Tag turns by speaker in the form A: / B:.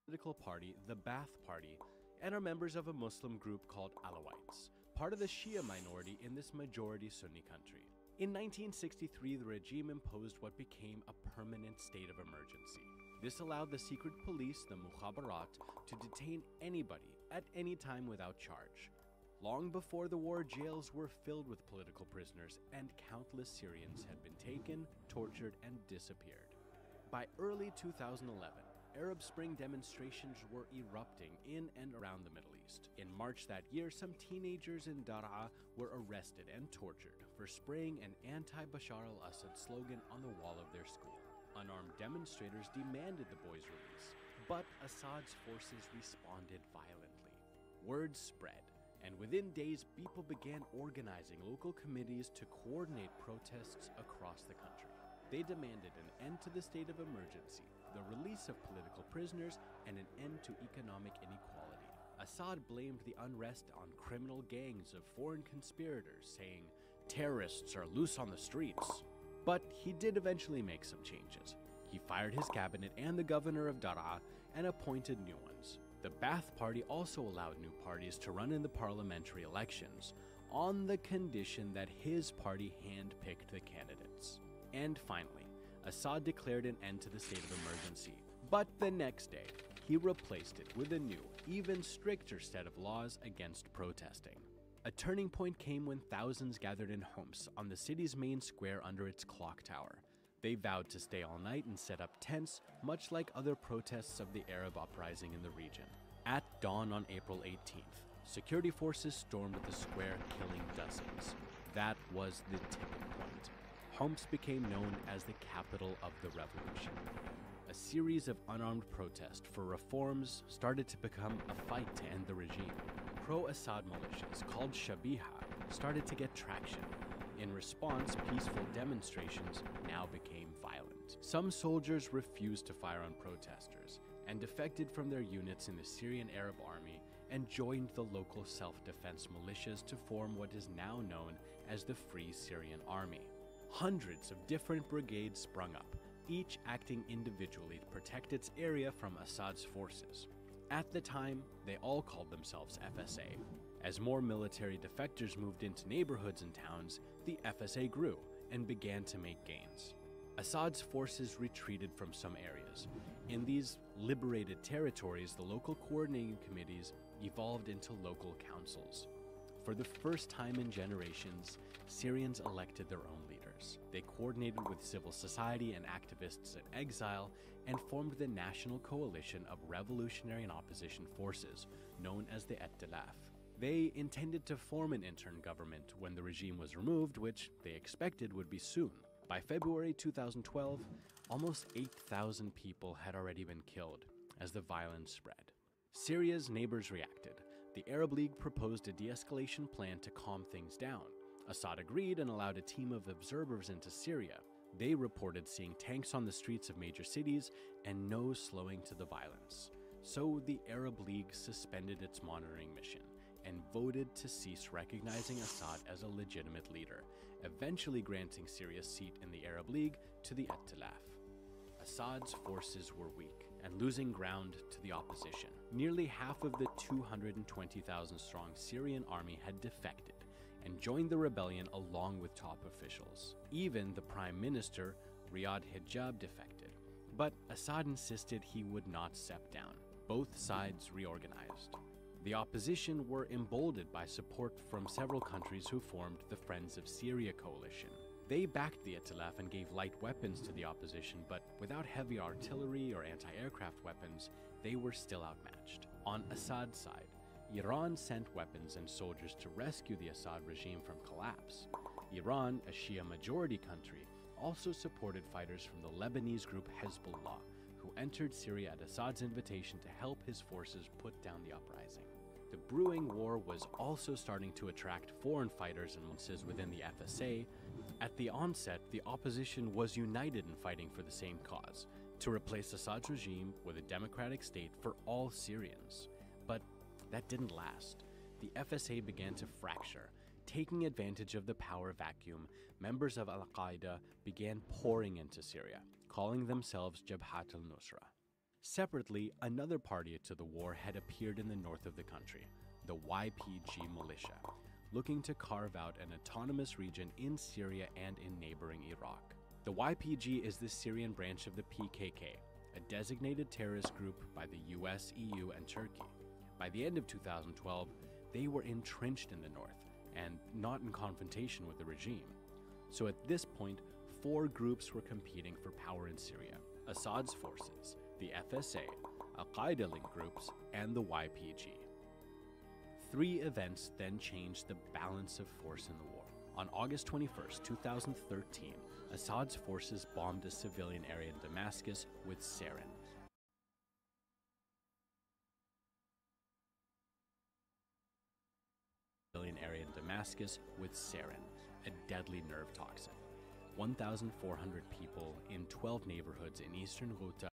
A: political party, the Ba'ath Party, and are members of a Muslim group called Alawites, part of the Shia minority in this majority Sunni country. In 1963, the regime imposed what became a permanent state of emergency. This allowed the secret police, the Mukhabarat, to detain anybody at any time without charge. Long before the war, jails were filled with political prisoners, and countless Syrians had been taken, tortured, and disappeared. By early 2011, Arab Spring demonstrations were erupting in and around the Middle East. In March that year, some teenagers in Daraa were arrested and tortured for spraying an anti-Bashar al-Assad slogan on the wall of their school. Unarmed demonstrators demanded the boys' release, but Assad's forces responded violently. Word spread, and within days, people began organizing local committees to coordinate protests across the country. They demanded an end to the state of emergency, the release of political prisoners, and an end to economic inequality. Assad blamed the unrest on criminal gangs of foreign conspirators, saying, "Terrorists are loose on the streets." But he did eventually make some changes. He fired his cabinet and the governor of Daraa and appointed new ones. The Ba'ath Party also allowed new parties to run in the parliamentary elections, on the condition that his party handpicked the candidates. And finally, Assad declared an end to the state of emergency. But the next day, he replaced it with a new, even stricter set of laws against protesting. A turning point came when thousands gathered in Homs on the city's main square under its clock tower. They vowed to stay all night and set up tents, much like other protests of the Arab uprising in the region. At dawn on April 18th, security forces stormed the square, killing dozens. That was the tipping point. Homs became known as the capital of the revolution. A series of unarmed protests for reforms started to become a fight to end the regime. Pro-Assad militias, called Shabiha, started to get traction. In response, peaceful demonstrations now became violent. Some soldiers refused to fire on protesters and defected from their units in the Syrian Arab Army and joined the local self-defense militias to form what is now known as the Free Syrian Army. Hundreds of different brigades sprung up, each acting individually to protect its area from Assad's forces. At the time, they all called themselves FSA. As more military defectors moved into neighborhoods and towns, the FSA grew and began to make gains. Assad's forces retreated from some areas. In these liberated territories, the local coordinating committees evolved into local councils. For the first time in generations, Syrians elected their own leaders. They coordinated with civil society and activists in exile and formed the National Coalition of Revolutionary and Opposition Forces, known as the Ettilaf. They intended to form an interim government when the regime was removed, which they expected would be soon. By February 2012, almost 8,000 people had already been killed as the violence spread. Syria's neighbors reacted. The Arab League proposed a de-escalation plan to calm things down. Assad agreed and allowed a team of observers into Syria. They reported seeing tanks on the streets of major cities and no slowing to the violence. So the Arab League suspended its monitoring mission and voted to cease recognizing Assad as a legitimate leader, eventually granting Syria's seat in the Arab League to the Ettilaf. Assad's forces were weak and losing ground to the opposition. Nearly half of the 220,000-strong Syrian army had defected and joined the rebellion along with top officials. Even the prime minister, Riyad Hijab, defected. But Assad insisted he would not step down. Both sides reorganized. The opposition were emboldened by support from several countries who formed the Friends of Syria coalition. They backed the Ettilaf and gave light weapons to the opposition, but without heavy artillery or anti-aircraft weapons, they were still outmatched. On Assad's side, Iran sent weapons and soldiers to rescue the Assad regime from collapse. Iran, a Shia majority country, also supported fighters from the Lebanese group Hezbollah, who entered Syria at Assad's invitation to help his forces put down the uprising. The brewing war was also starting to attract foreign fighters and militia within the FSA. At the onset, the opposition was united in fighting for the same cause, to replace Assad's regime with a democratic state for all Syrians. But that didn't last. The FSA began to fracture. Taking advantage of the power vacuum, members of Al-Qaeda began pouring into Syria, calling themselves Jabhat al-Nusra. Separately, another party to the war had appeared in the north of the country, the YPG militia, looking to carve out an autonomous region in Syria and in neighboring Iraq. The YPG is the Syrian branch of the PKK, a designated terrorist group by the US, EU, and Turkey. By the end of 2012, they were entrenched in the north and not in confrontation with the regime. So at this point, 4 groups were competing for power in Syria: Assad's forces, the FSA, Al-Qaeda-linked groups, and the YPG. 3 events then changed the balance of force in the war. On August 21st, 2013, Assad's forces bombed a civilian area in Damascus with sarin. A deadly nerve toxin. 1,400 people in 12 neighborhoods in eastern Ghouta